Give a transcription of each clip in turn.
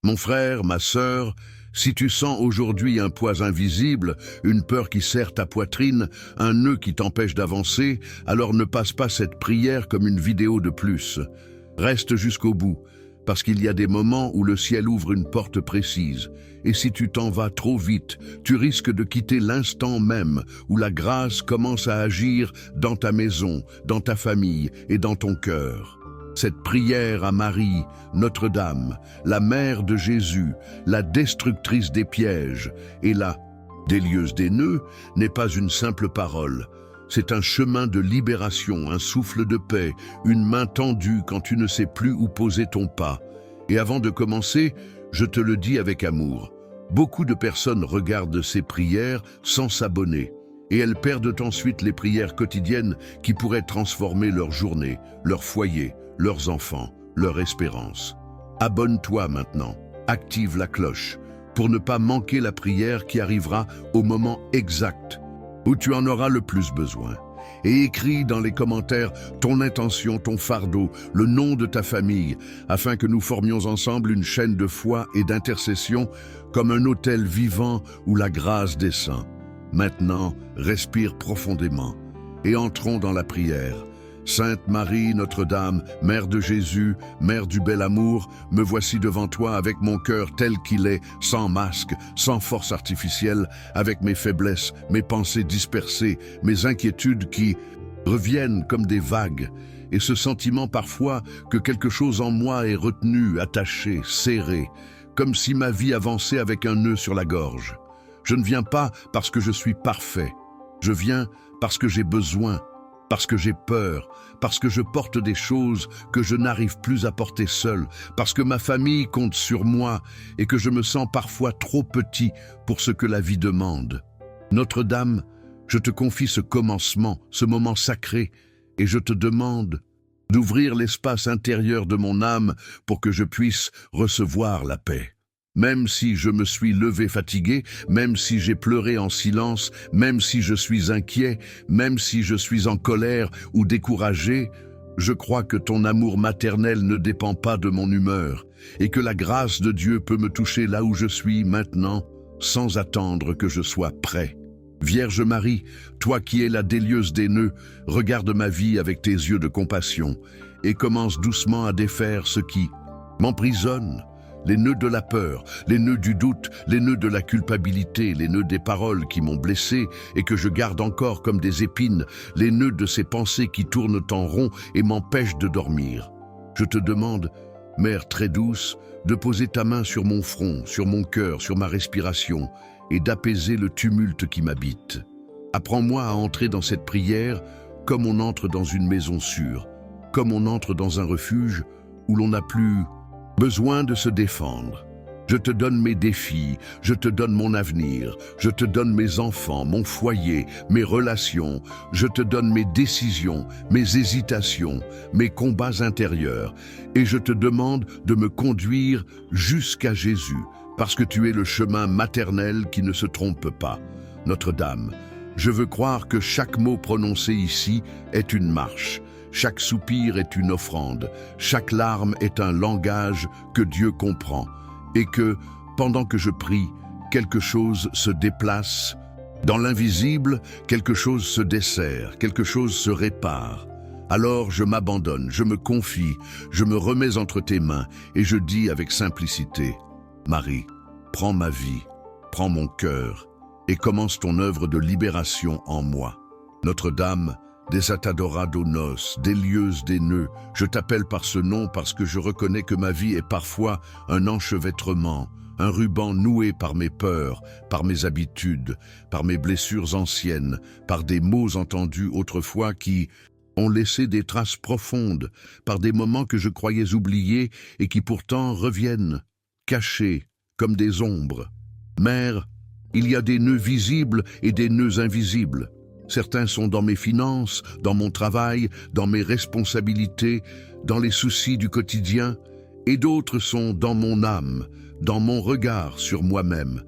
Mon frère, ma sœur, si tu sens aujourd'hui un poids invisible, une peur qui serre ta poitrine, un nœud qui t'empêche d'avancer, alors ne passe pas cette prière comme une vidéo de plus. Reste jusqu'au bout, parce qu'il y a des moments où le ciel ouvre une porte précise. Et si tu t'en vas trop vite, tu risques de quitter l'instant même où la grâce commence à agir dans ta maison, dans ta famille et dans ton cœur. Cette prière à Marie, Notre-Dame, la mère de Jésus, la destructrice des pièges et la délieuse des nœuds, n'est pas une simple parole. C'est un chemin de libération, un souffle de paix, une main tendue quand tu ne sais plus où poser ton pas. Et avant de commencer, je te le dis avec amour. Beaucoup de personnes regardent ces prières sans s'abonner. Et elles perdent ensuite les prières quotidiennes qui pourraient transformer leur journée, leur foyer, leurs enfants, leur espérance. Abonne-toi maintenant, active la cloche, pour ne pas manquer la prière qui arrivera au moment exact où tu en auras le plus besoin. Et écris dans les commentaires ton intention, ton fardeau, le nom de ta famille, afin que nous formions ensemble une chaîne de foi et d'intercession comme un autel vivant où la grâce descend. Maintenant, respire profondément et entrons dans la prière. Sainte Marie, Notre-Dame, Mère de Jésus, Mère du bel amour, me voici devant toi avec mon cœur tel qu'il est, sans masque, sans force artificielle, avec mes faiblesses, mes pensées dispersées, mes inquiétudes qui reviennent comme des vagues, et ce sentiment parfois que quelque chose en moi est retenu, attaché, serré, comme si ma vie avançait avec un nœud sur la gorge. Je ne viens pas parce que je suis parfait, je viens parce que j'ai besoin, parce que j'ai peur, parce que je porte des choses que je n'arrive plus à porter seul, parce que ma famille compte sur moi et que je me sens parfois trop petit pour ce que la vie demande. Notre-Dame, je te confie ce commencement, ce moment sacré, et je te demande d'ouvrir l'espace intérieur de mon âme pour que je puisse recevoir la paix. Même si je me suis levé fatigué, même si j'ai pleuré en silence, même si je suis inquiet, même si je suis en colère ou découragé, je crois que ton amour maternel ne dépend pas de mon humeur et que la grâce de Dieu peut me toucher là où je suis maintenant, sans attendre que je sois prêt. Vierge Marie, toi qui es la délieuse des nœuds, regarde ma vie avec tes yeux de compassion et commence doucement à défaire ce qui m'emprisonne. Les nœuds de la peur, les nœuds du doute, les nœuds de la culpabilité, les nœuds des paroles qui m'ont blessé et que je garde encore comme des épines, les nœuds de ces pensées qui tournent en rond et m'empêchent de dormir. Je te demande, Mère très douce, de poser ta main sur mon front, sur mon cœur, sur ma respiration et d'apaiser le tumulte qui m'habite. Apprends-moi à entrer dans cette prière comme on entre dans une maison sûre, comme on entre dans un refuge où l'on n'a plus besoin de se défendre. Je te donne mes défis, je te donne mon avenir, je te donne mes enfants, mon foyer, mes relations, je te donne mes décisions, mes hésitations, mes combats intérieurs, et je te demande de me conduire jusqu'à Jésus, parce que tu es le chemin maternel qui ne se trompe pas. Notre-Dame, je veux croire que chaque mot prononcé ici est une marche. Chaque soupir est une offrande, chaque larme est un langage que Dieu comprend, et que, pendant que je prie, quelque chose se déplace. Dans l'invisible, quelque chose se dessert, quelque chose se répare. Alors je m'abandonne, je me confie, je me remets entre tes mains, et je dis avec simplicité, Marie, prends ma vie, prends mon cœur, et commence ton œuvre de libération en moi. Notre-Dame, Desatadora donos, délieuse des nœuds, je t'appelle par ce nom parce que je reconnais que ma vie est parfois un enchevêtrement, un ruban noué par mes peurs, par mes habitudes, par mes blessures anciennes, par des mots entendus autrefois qui ont laissé des traces profondes, par des moments que je croyais oubliés et qui pourtant reviennent, cachés, comme des ombres. Mère, il y a des nœuds visibles et des nœuds invisibles. Certains sont dans mes finances, dans mon travail, dans mes responsabilités, dans les soucis du quotidien, et d'autres sont dans mon âme, dans mon regard sur moi-même,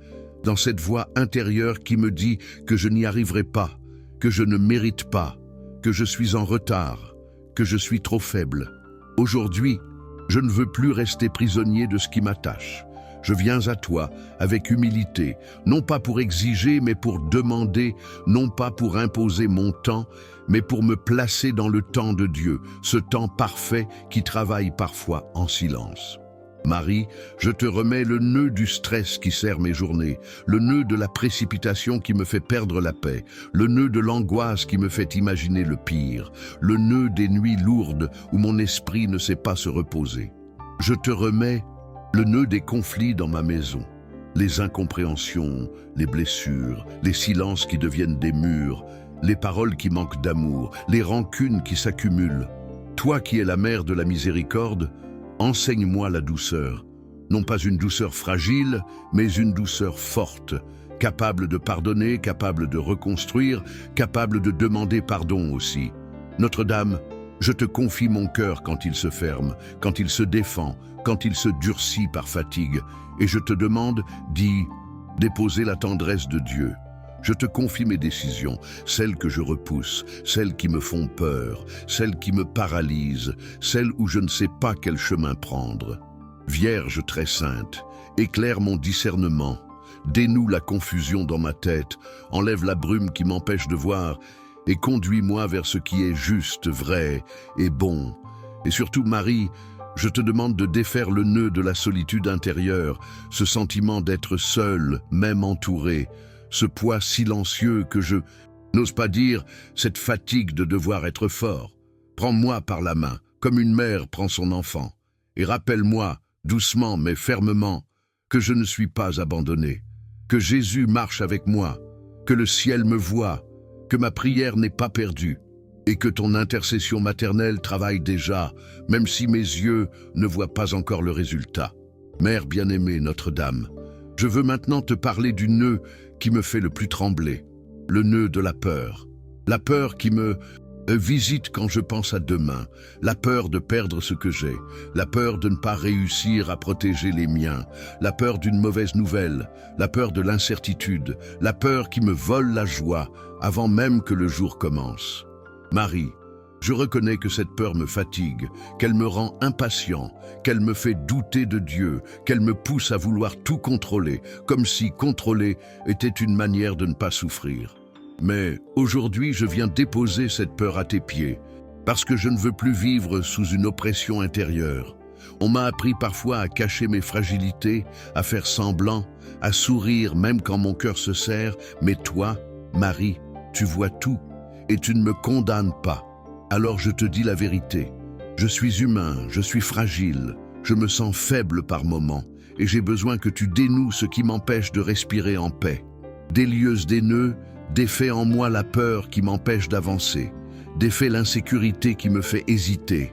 dans cette voix intérieure qui me dit que je n'y arriverai pas, que je ne mérite pas, que je suis en retard, que je suis trop faible. Aujourd'hui, je ne veux plus rester prisonnier de ce qui m'attache. Je viens à toi avec humilité, non pas pour exiger, mais pour demander, non pas pour imposer mon temps, mais pour me placer dans le temps de Dieu, ce temps parfait qui travaille parfois en silence. Marie, je te remets le nœud du stress qui serre mes journées, le nœud de la précipitation qui me fait perdre la paix, le nœud de l'angoisse qui me fait imaginer le pire, le nœud des nuits lourdes où mon esprit ne sait pas se reposer. Je te remets le nœud des conflits dans ma maison, les incompréhensions, les blessures, les silences qui deviennent des murs, les paroles qui manquent d'amour, les rancunes qui s'accumulent. Toi qui es la mère de la miséricorde, enseigne-moi la douceur, non pas une douceur fragile, mais une douceur forte, capable de pardonner, capable de reconstruire, capable de demander pardon aussi. Notre-Dame, je te confie mon cœur quand il se ferme, quand il se défend, quand il se durcit par fatigue, et je te demande d'y déposer la tendresse de Dieu. Je te confie mes décisions, celles que je repousse, celles qui me font peur, celles qui me paralysent, celles où je ne sais pas quel chemin prendre. Vierge très sainte, éclaire mon discernement, dénoue la confusion dans ma tête, enlève la brume qui m'empêche de voir et conduis-moi vers ce qui est juste, vrai et bon. Et surtout, Marie, je te demande de défaire le nœud de la solitude intérieure, ce sentiment d'être seul, même entouré, ce poids silencieux que je n'ose pas dire, cette fatigue de devoir être fort. Prends-moi par la main, comme une mère prend son enfant, et rappelle-moi, doucement mais fermement, que je ne suis pas abandonné, que Jésus marche avec moi, que le ciel me voit, que ma prière n'est pas perdue, et que ton intercession maternelle travaille déjà, même si mes yeux ne voient pas encore le résultat. Mère bien-aimée Notre-Dame, je veux maintenant te parler du nœud qui me fait le plus trembler, le nœud de la peur qui me visite quand je pense à demain, la peur de perdre ce que j'ai, la peur de ne pas réussir à protéger les miens, la peur d'une mauvaise nouvelle, la peur de l'incertitude, la peur qui me vole la joie avant même que le jour commence. Marie, je reconnais que cette peur me fatigue, qu'elle me rend impatient, qu'elle me fait douter de Dieu, qu'elle me pousse à vouloir tout contrôler, comme si contrôler était une manière de ne pas souffrir. Mais aujourd'hui, je viens déposer cette peur à tes pieds, parce que je ne veux plus vivre sous une oppression intérieure. On m'a appris parfois à cacher mes fragilités, à faire semblant, à sourire même quand mon cœur se serre, mais toi, Marie, tu vois tout, et tu ne me condamnes pas. Alors je te dis la vérité. Je suis humain, je suis fragile, je me sens faible par moments, et j'ai besoin que tu dénoues ce qui m'empêche de respirer en paix. Délieuse des nœuds, défais en moi la peur qui m'empêche d'avancer, défais l'insécurité qui me fait hésiter,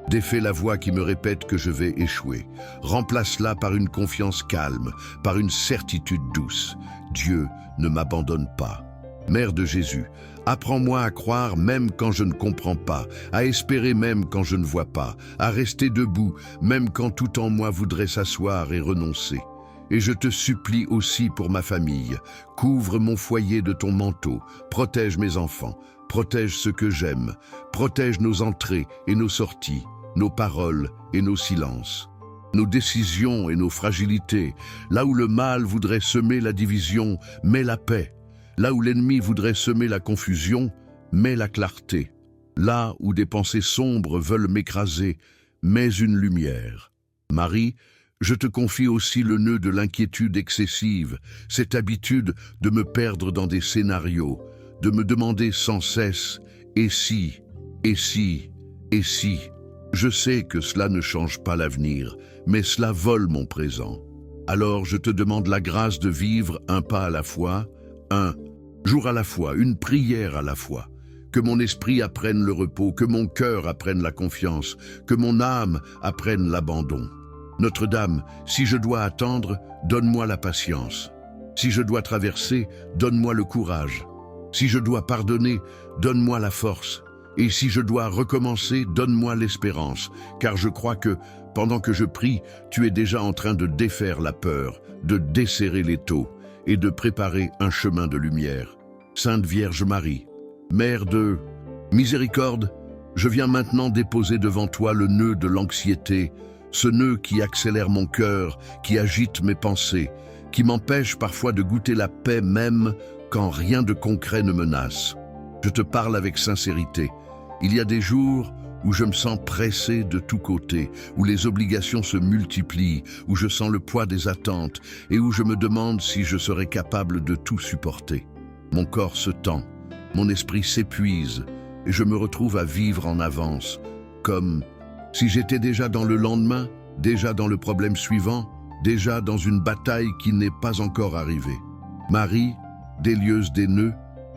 défais la voix qui me répète que je vais échouer. Remplace-la par une confiance calme, par une certitude douce. Dieu ne m'abandonne pas. Mère de Jésus, apprends-moi à croire même quand je ne comprends pas, à espérer même quand je ne vois pas, à rester debout même quand tout en moi voudrait s'asseoir et renoncer. Et je te supplie aussi pour ma famille, couvre mon foyer de ton manteau, protège mes enfants, protège ceux que j'aime, protège nos entrées et nos sorties, nos paroles et nos silences, nos décisions et nos fragilités. Là où le mal voudrait semer la division, mets la paix. Là où l'ennemi voudrait semer la confusion, mets la clarté. Là où des pensées sombres veulent m'écraser, mets une lumière. Marie, je te confie aussi le nœud de l'inquiétude excessive, cette habitude de me perdre dans des scénarios, de me demander sans cesse « et si, et si, et si ». Je sais que cela ne change pas l'avenir, mais cela vole mon présent. Alors je te demande la grâce de vivre un pas à la fois, un jour à la fois, une prière à la fois. Que mon esprit apprenne le repos, que mon cœur apprenne la confiance, que mon âme apprenne l'abandon. Notre-Dame, si je dois attendre, donne-moi la patience. Si je dois traverser, donne-moi le courage. Si je dois pardonner, donne-moi la force. Et si je dois recommencer, donne-moi l'espérance, car je crois que, pendant que je prie, tu es déjà en train de défaire la peur, de desserrer l'étau et de préparer un chemin de lumière. Sainte Vierge Marie, Mère de miséricorde, je viens maintenant déposer devant toi le nœud de l'anxiété, ce nœud qui accélère mon cœur, qui agite mes pensées, qui m'empêche parfois de goûter la paix même quand rien de concret ne menace. Je te parle avec sincérité. Il y a des jours où je me sens pressé de tous côtés, où les obligations se multiplient, où je sens le poids des attentes et où je me demande si je serai capable de tout supporter. Mon corps se tend, mon esprit s'épuise et je me retrouve à vivre en avance, comme si j'étais déjà dans le lendemain, déjà dans le problème suivant, déjà dans une bataille qui n'est pas encore arrivée. Marie, délieuse des nœuds,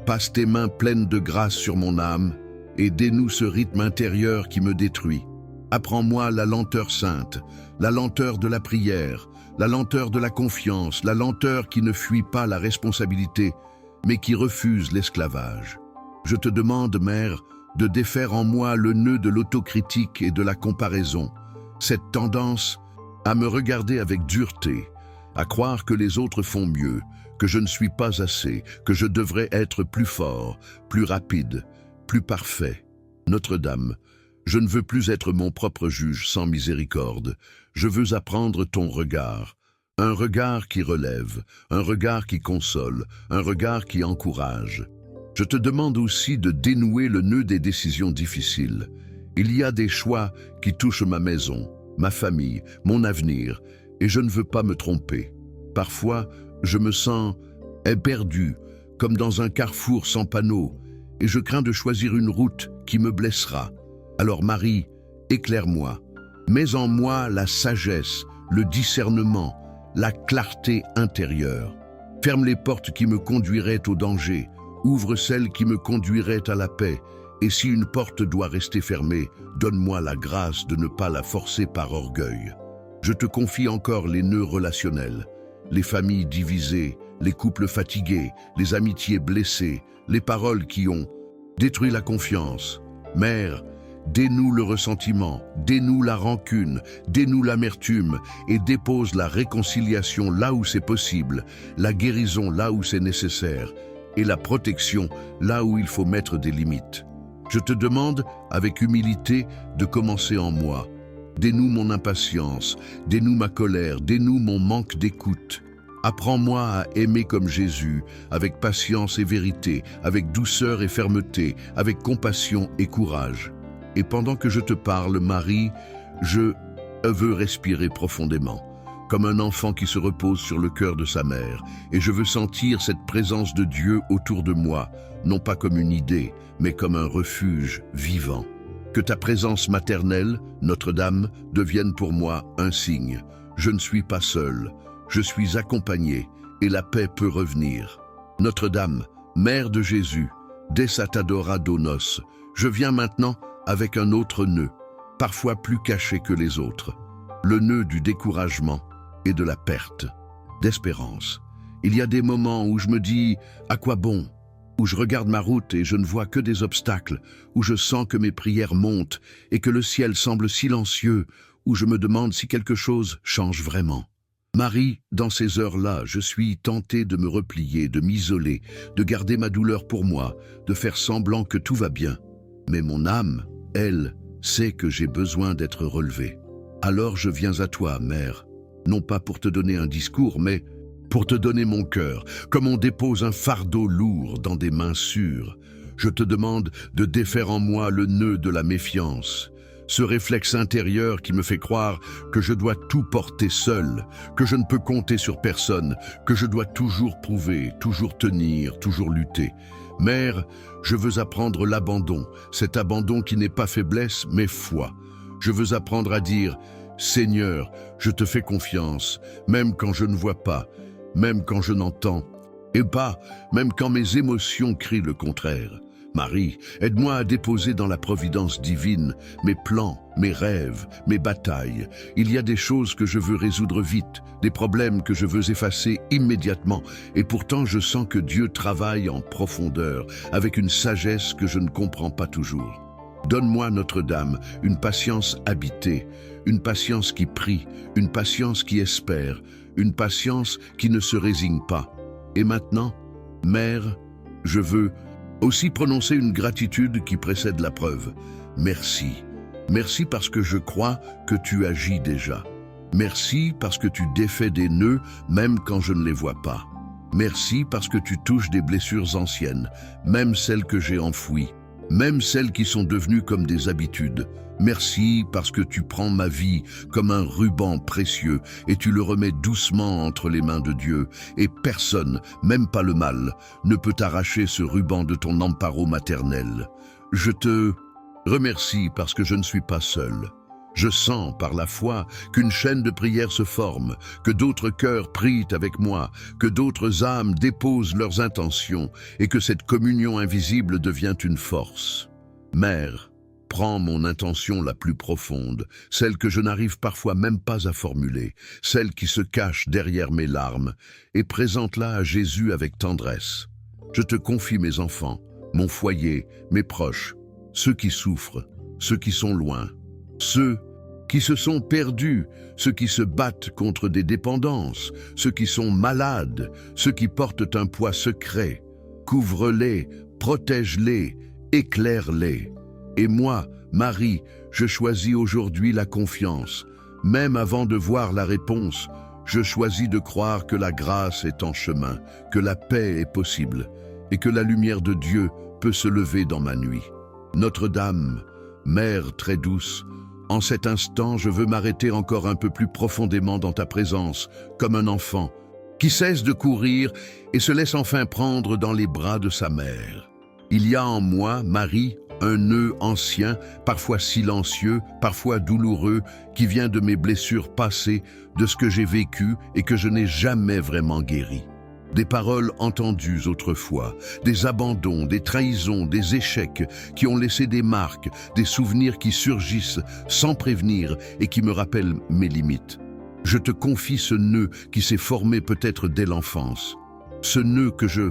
passe tes mains pleines de grâce sur mon âme et dénoue ce rythme intérieur qui me détruit. Apprends-moi la lenteur sainte, la lenteur de la prière, la lenteur de la confiance, la lenteur qui ne fuit pas la responsabilité, mais qui refuse l'esclavage. Je te demande, Mère, de défaire en moi le nœud de l'autocritique et de la comparaison, cette tendance à me regarder avec dureté, à croire que les autres font mieux, que je ne suis pas assez, que je devrais être plus fort, plus rapide, plus parfait. Notre-Dame, je ne veux plus être mon propre juge sans miséricorde. Je veux apprendre ton regard. Un regard qui relève, un regard qui console, un regard qui encourage. Je te demande aussi de dénouer le nœud des décisions difficiles. Il y a des choix qui touchent ma maison, ma famille, mon avenir, et je ne veux pas me tromper. Parfois, je me sens perdu, comme dans un carrefour sans panneau, et je crains de choisir une route qui me blessera. Alors Marie, éclaire-moi. Mets en moi la sagesse, le discernement, la clarté intérieure. Ferme les portes qui me conduiraient au danger, ouvre celles qui me conduiraient à la paix, et si une porte doit rester fermée, donne-moi la grâce de ne pas la forcer par orgueil. Je te confie encore les nœuds relationnels, les familles divisées, les couples fatigués, les amitiés blessées, les paroles qui ont détruit la confiance. Mère, dénoue le ressentiment, dénoue la rancune, dénoue l'amertume et dépose la réconciliation là où c'est possible, la guérison là où c'est nécessaire et la protection là où il faut mettre des limites. Je te demande, avec humilité, de commencer en moi. Dénoue mon impatience, dénoue ma colère, dénoue mon manque d'écoute. Apprends-moi à aimer comme Jésus, avec patience et vérité, avec douceur et fermeté, avec compassion et courage. Et pendant que je te parle, Marie, je veux respirer profondément, comme un enfant qui se repose sur le cœur de sa mère, et je veux sentir cette présence de Dieu autour de moi, non pas comme une idée, mais comme un refuge vivant. Que ta présence maternelle, Notre-Dame, devienne pour moi un signe. Je ne suis pas seul. Je suis accompagné et la paix peut revenir. Notre-Dame, Mère de Jésus, Desatadora Donos, je viens maintenant avec un autre nœud, parfois plus caché que les autres, le nœud du découragement et de la perte d'espérance. Il y a des moments où je me dis « à quoi bon ?» où je regarde ma route et je ne vois que des obstacles, où je sens que mes prières montent et que le ciel semble silencieux, où je me demande si quelque chose change vraiment. Marie, dans ces heures-là, je suis tenté de me replier, de m'isoler, de garder ma douleur pour moi, de faire semblant que tout va bien. Mais mon âme, elle, sait que j'ai besoin d'être relevée. Alors je viens à toi, Mère, non pas pour te donner un discours, mais pour te donner mon cœur, comme on dépose un fardeau lourd dans des mains sûres. Je te demande de défaire en moi le nœud de la méfiance, ce réflexe intérieur qui me fait croire que je dois tout porter seul, que je ne peux compter sur personne, que je dois toujours prouver, toujours tenir, toujours lutter. Mère, je veux apprendre l'abandon, cet abandon qui n'est pas faiblesse, mais foi. Je veux apprendre à dire « Seigneur, je te fais confiance, même quand je ne vois pas, même quand je n'entends, et pas même quand mes émotions crient le contraire. Marie, aide-moi à déposer dans la providence divine mes plans, mes rêves, mes batailles. Il y a des choses que je veux résoudre vite, des problèmes que je veux effacer immédiatement, et pourtant je sens que Dieu travaille en profondeur, avec une sagesse que je ne comprends pas toujours. Donne-moi, Notre-Dame, une patience habitée, une patience qui prie, une patience qui espère, une patience qui ne se résigne pas. Et maintenant, Mère, je veux aussi prononcer une gratitude qui précède la preuve. Merci. Merci parce que je crois que tu agis déjà. Merci parce que tu défais des nœuds même quand je ne les vois pas. Merci parce que tu touches des blessures anciennes, même celles que j'ai enfouies, même celles qui sont devenues comme des habitudes. Merci parce que tu prends ma vie comme un ruban précieux et tu le remets doucement entre les mains de Dieu. Et personne, même pas le mal, ne peut arracher ce ruban de ton amparo maternel. Je te remercie parce que je ne suis pas seul. Je sens par la foi qu'une chaîne de prière se forme, que d'autres cœurs prient avec moi, que d'autres âmes déposent leurs intentions et que cette communion invisible devient une force. Mère, prends mon intention la plus profonde, celle que je n'arrive parfois même pas à formuler, celle qui se cache derrière mes larmes, et présente-la à Jésus avec tendresse. Je te confie mes enfants, mon foyer, mes proches, ceux qui souffrent, ceux qui sont loin, ceux qui se sont perdus, ceux qui se battent contre des dépendances, ceux qui sont malades, ceux qui portent un poids secret. Couvre-les, protège-les, éclaire-les. Et moi, Marie, je choisis aujourd'hui la confiance. Même avant de voir la réponse, je choisis de croire que la grâce est en chemin, que la paix est possible et que la lumière de Dieu peut se lever dans ma nuit. Notre-Dame, Mère très douce, en cet instant, je veux m'arrêter encore un peu plus profondément dans ta présence, comme un enfant, qui cesse de courir et se laisse enfin prendre dans les bras de sa mère. Il y a en moi, Marie, un nœud ancien, parfois silencieux, parfois douloureux, qui vient de mes blessures passées, de ce que j'ai vécu et que je n'ai jamais vraiment guéri. Des paroles entendues autrefois, des abandons, des trahisons, des échecs qui ont laissé des marques, des souvenirs qui surgissent sans prévenir et qui me rappellent mes limites. Je te confie ce nœud qui s'est formé peut-être dès l'enfance. Ce nœud que je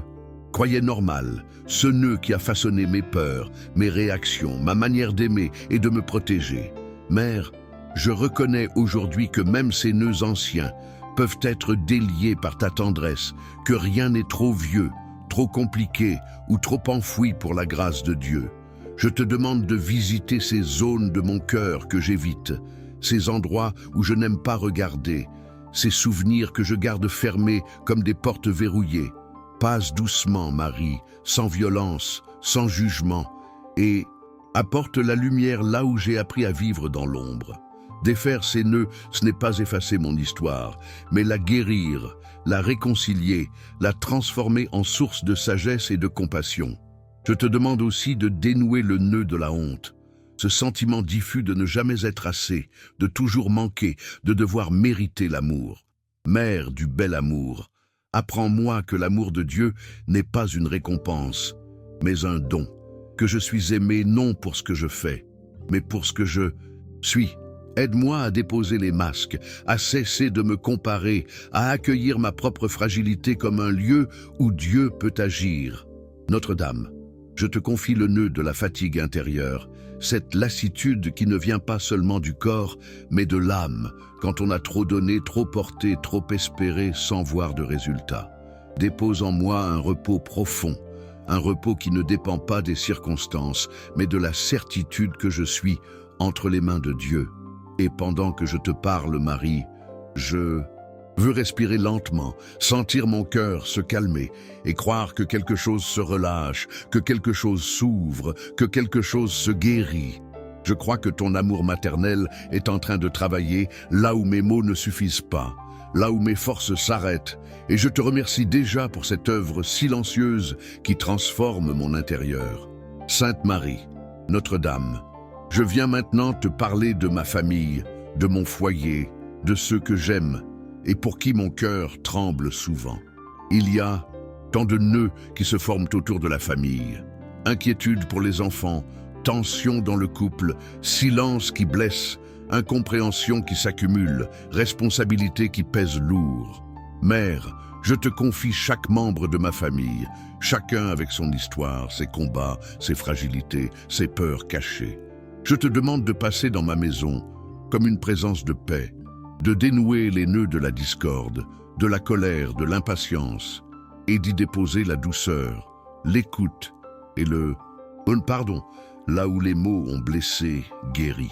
croyais normal, ce nœud qui a façonné mes peurs, mes réactions, ma manière d'aimer et de me protéger. Mère, je reconnais aujourd'hui que même ces nœuds anciens peuvent être déliés par ta tendresse, que rien n'est trop vieux, trop compliqué ou trop enfoui pour la grâce de Dieu. Je te demande de visiter ces zones de mon cœur que j'évite, ces endroits où je n'aime pas regarder, ces souvenirs que je garde fermés comme des portes verrouillées. Passe doucement, Marie, sans violence, sans jugement, et apporte la lumière là où j'ai appris à vivre dans l'ombre. Défaire ces nœuds, ce n'est pas effacer mon histoire, mais la guérir, la réconcilier, la transformer en source de sagesse et de compassion. Je te demande aussi de dénouer le nœud de la honte, ce sentiment diffus de ne jamais être assez, de toujours manquer, de devoir mériter l'amour. Mère du bel amour, apprends-moi que l'amour de Dieu n'est pas une récompense, mais un don, que je suis aimé non pour ce que je fais, mais pour ce que je suis. Aide-moi à déposer les masques, à cesser de me comparer, à accueillir ma propre fragilité comme un lieu où Dieu peut agir. Notre-Dame, je te confie le nœud de la fatigue intérieure, cette lassitude qui ne vient pas seulement du corps, mais de l'âme, quand on a trop donné, trop porté, trop espéré sans voir de résultat. Dépose en moi un repos profond, un repos qui ne dépend pas des circonstances, mais de la certitude que je suis entre les mains de Dieu. Et pendant que je te parle, Marie, je veux respirer lentement, sentir mon cœur se calmer et croire que quelque chose se relâche, que quelque chose s'ouvre, que quelque chose se guérit. Je crois que ton amour maternel est en train de travailler là où mes mots ne suffisent pas, là où mes forces s'arrêtent, et je te remercie déjà pour cette œuvre silencieuse qui transforme mon intérieur. Sainte Marie, Notre-Dame, je viens maintenant te parler de ma famille, de mon foyer, de ceux que j'aime et pour qui mon cœur tremble souvent. Il y a tant de nœuds qui se forment autour de la famille. Inquiétude pour les enfants, tension dans le couple, silence qui blesse, incompréhension qui s'accumule, responsabilité qui pèse lourd. Mère, je te confie chaque membre de ma famille, chacun avec son histoire, ses combats, ses fragilités, ses peurs cachées. Je te demande de passer dans ma maison comme une présence de paix, de dénouer les nœuds de la discorde, de la colère, de l'impatience, et d'y déposer la douceur, l'écoute et le pardon, là où les mots ont blessé, guéri.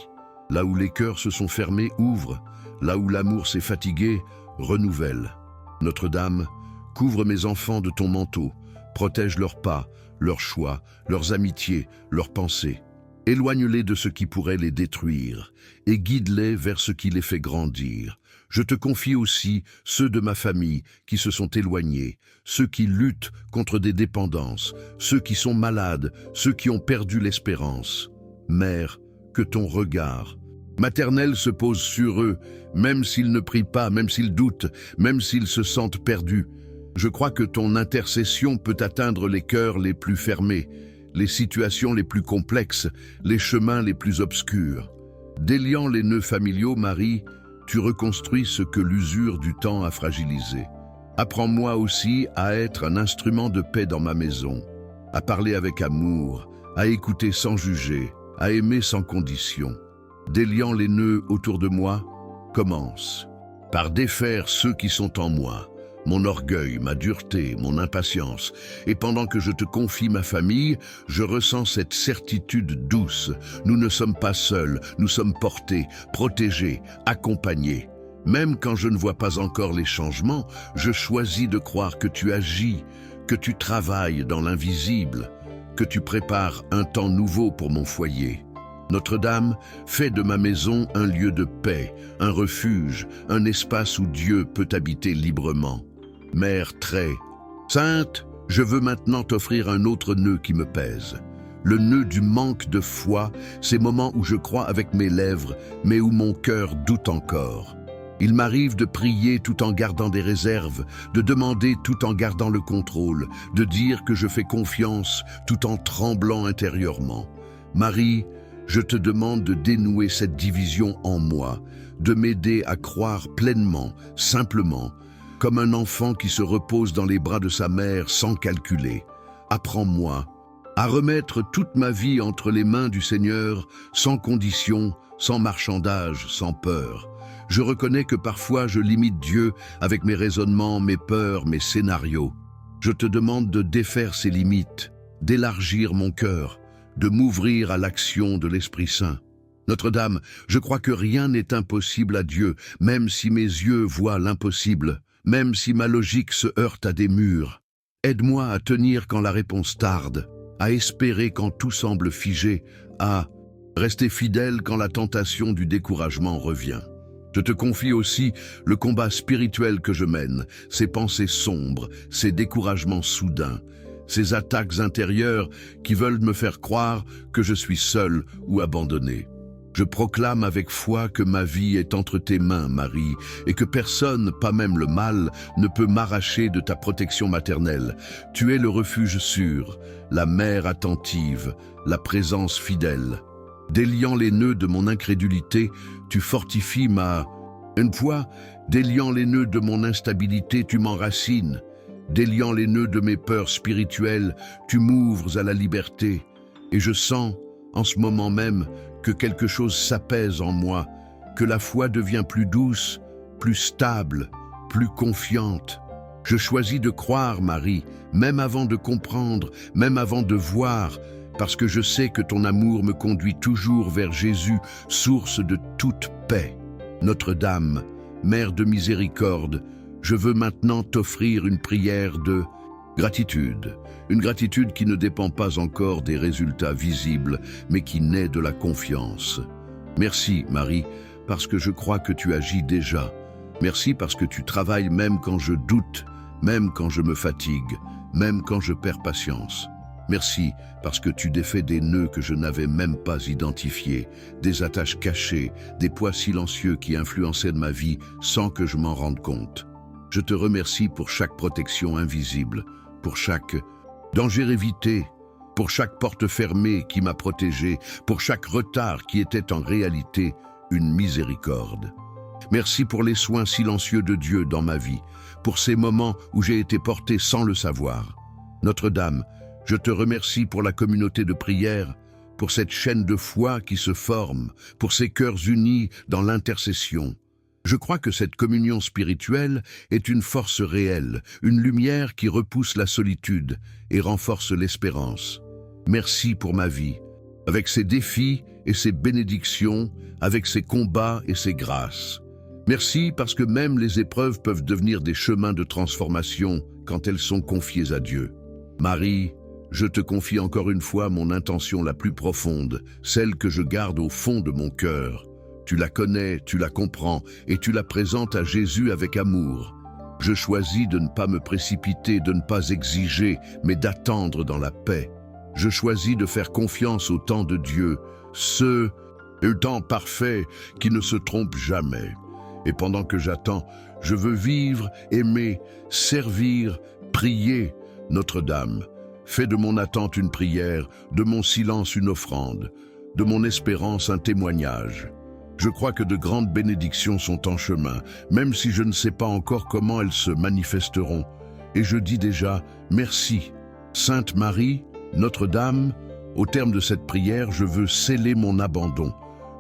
Là où les cœurs se sont fermés, ouvre. Là où l'amour s'est fatigué, renouvelle. Notre-Dame, couvre mes enfants de ton manteau, protège leurs pas, leurs choix, leurs amitiés, leurs pensées. Éloigne-les de ce qui pourrait les détruire et guide-les vers ce qui les fait grandir. Je te confie aussi ceux de ma famille qui se sont éloignés, ceux qui luttent contre des dépendances, ceux qui sont malades, ceux qui ont perdu l'espérance. Mère, que ton regard maternel se pose sur eux, même s'ils ne prient pas, même s'ils doutent, même s'ils se sentent perdus. Je crois que ton intercession peut atteindre les cœurs les plus fermés, les situations les plus complexes, les chemins les plus obscurs. Déliant les nœuds familiaux, Marie, tu reconstruis ce que l'usure du temps a fragilisé. Apprends-moi aussi à être un instrument de paix dans ma maison, à parler avec amour, à écouter sans juger, à aimer sans condition. Déliant les nœuds autour de moi, commence par défaire ceux qui sont en moi, mon orgueil, ma dureté, mon impatience. Et pendant que je te confie ma famille, je ressens cette certitude douce. Nous ne sommes pas seuls, nous sommes portés, protégés, accompagnés. Même quand je ne vois pas encore les changements, je choisis de croire que tu agis, que tu travailles dans l'invisible, que tu prépares un temps nouveau pour mon foyer. Notre-Dame, fais de ma maison un lieu de paix, un refuge, un espace où Dieu peut habiter librement. Mère très sainte, je veux maintenant t'offrir un autre nœud qui me pèse. Le nœud du manque de foi, ces moments où je crois avec mes lèvres, mais où mon cœur doute encore. Il m'arrive de prier tout en gardant des réserves, de demander tout en gardant le contrôle, de dire que je fais confiance tout en tremblant intérieurement. Marie, je te demande de dénouer cette division en moi, de m'aider à croire pleinement, simplement, comme un enfant qui se repose dans les bras de sa mère sans calculer. Apprends-moi à remettre toute ma vie entre les mains du Seigneur, sans condition, sans marchandage, sans peur. Je reconnais que parfois je limite Dieu avec mes raisonnements, mes peurs, mes scénarios. Je te demande de défaire ces limites, d'élargir mon cœur, de m'ouvrir à l'action de l'Esprit Saint. Notre-Dame, je crois que rien n'est impossible à Dieu, même si mes yeux voient l'impossible, même si ma logique se heurte à des murs. Aide-moi à tenir quand la réponse tarde, à espérer quand tout semble figé, à rester fidèle quand la tentation du découragement revient. Je te confie aussi le combat spirituel que je mène, ces pensées sombres, ces découragements soudains, ces attaques intérieures qui veulent me faire croire que je suis seul ou abandonné. Je proclame avec foi que ma vie est entre tes mains, Marie, et que personne, pas même le mal, ne peut m'arracher de ta protection maternelle. Tu es le refuge sûr, la mère attentive, la présence fidèle. Déliant les nœuds de mon incrédulité, tu fortifies Une fois, déliant les nœuds de mon instabilité, tu m'enracines. Déliant les nœuds de mes peurs spirituelles, tu m'ouvres à la liberté. Et je sens, en ce moment même, que quelque chose s'apaise en moi, que la foi devient plus douce, plus stable, plus confiante. Je choisis de croire, Marie, même avant de comprendre, même avant de voir, parce que je sais que ton amour me conduit toujours vers Jésus, source de toute paix. Notre-Dame, Mère de miséricorde, je veux maintenant t'offrir une prière de gratitude. Une gratitude qui ne dépend pas encore des résultats visibles, mais qui naît de la confiance. Merci, Marie, parce que je crois que tu agis déjà. Merci parce que tu travailles même quand je doute, même quand je me fatigue, même quand je perds patience. Merci parce que tu défais des nœuds que je n'avais même pas identifiés, des attaches cachées, des poids silencieux qui influençaient ma vie sans que je m'en rende compte. Je te remercie pour chaque protection invisible, pour chaque danger évité, pour chaque porte fermée qui m'a protégé, pour chaque retard qui était en réalité une miséricorde. Merci pour les soins silencieux de Dieu dans ma vie, pour ces moments où j'ai été porté sans le savoir. Notre-Dame, je te remercie pour la communauté de prière, pour cette chaîne de foi qui se forme, pour ces cœurs unis dans l'intercession. Je crois que cette communion spirituelle est une force réelle, une lumière qui repousse la solitude et renforce l'espérance. Merci pour ma vie, avec ses défis et ses bénédictions, avec ses combats et ses grâces. Merci parce que même les épreuves peuvent devenir des chemins de transformation quand elles sont confiées à Dieu. Marie, je te confie encore une fois mon intention la plus profonde, celle que je garde au fond de mon cœur. Tu la connais, tu la comprends et tu la présentes à Jésus avec amour. Je choisis de ne pas me précipiter, de ne pas exiger, mais d'attendre dans la paix. Je choisis de faire confiance au temps de Dieu, le temps parfait qui ne se trompe jamais. Et pendant que j'attends, je veux vivre, aimer, servir, prier. Notre-Dame, fais de mon attente une prière, de mon silence une offrande, de mon espérance un témoignage. Je crois que de grandes bénédictions sont en chemin, même si je ne sais pas encore comment elles se manifesteront. Et je dis déjà merci. Sainte Marie, Notre-Dame, au terme de cette prière, je veux sceller mon abandon.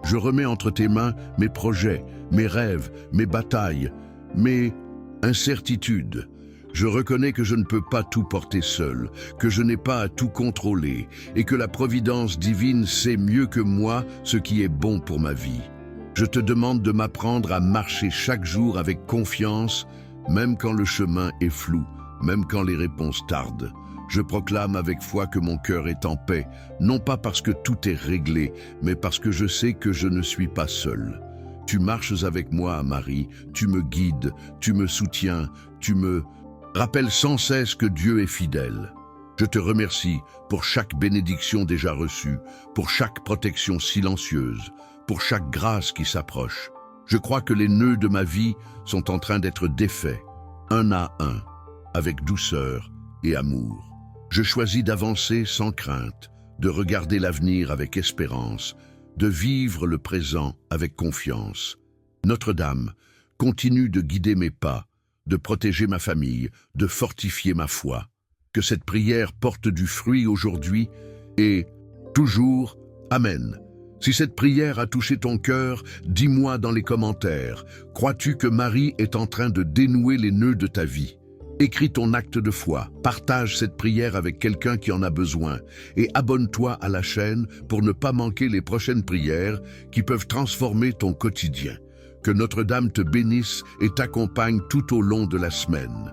Je remets entre tes mains mes projets, mes rêves, mes batailles, mes incertitudes. Je reconnais que je ne peux pas tout porter seul, que je n'ai pas à tout contrôler et que la providence divine sait mieux que moi ce qui est bon pour ma vie. Je te demande de m'apprendre à marcher chaque jour avec confiance, même quand le chemin est flou, même quand les réponses tardent. Je proclame avec foi que mon cœur est en paix, non pas parce que tout est réglé, mais parce que je sais que je ne suis pas seul. Tu marches avec moi, Marie, tu me guides, tu me soutiens, tu me rappelles sans cesse que Dieu est fidèle. Je te remercie pour chaque bénédiction déjà reçue, pour chaque protection silencieuse, pour chaque grâce qui s'approche. Je crois que les nœuds de ma vie sont en train d'être défaits, un à un, avec douceur et amour. Je choisis d'avancer sans crainte, de regarder l'avenir avec espérance, de vivre le présent avec confiance. Notre-Dame, continue de guider mes pas, de protéger ma famille, de fortifier ma foi. Que cette prière porte du fruit aujourd'hui et toujours. Amen. Si cette prière a touché ton cœur, dis-moi dans les commentaires, crois-tu que Marie est en train de dénouer les nœuds de ta vie? Écris ton acte de foi, partage cette prière avec quelqu'un qui en a besoin et abonne-toi à la chaîne pour ne pas manquer les prochaines prières qui peuvent transformer ton quotidien. Que Notre-Dame te bénisse et t'accompagne tout au long de la semaine.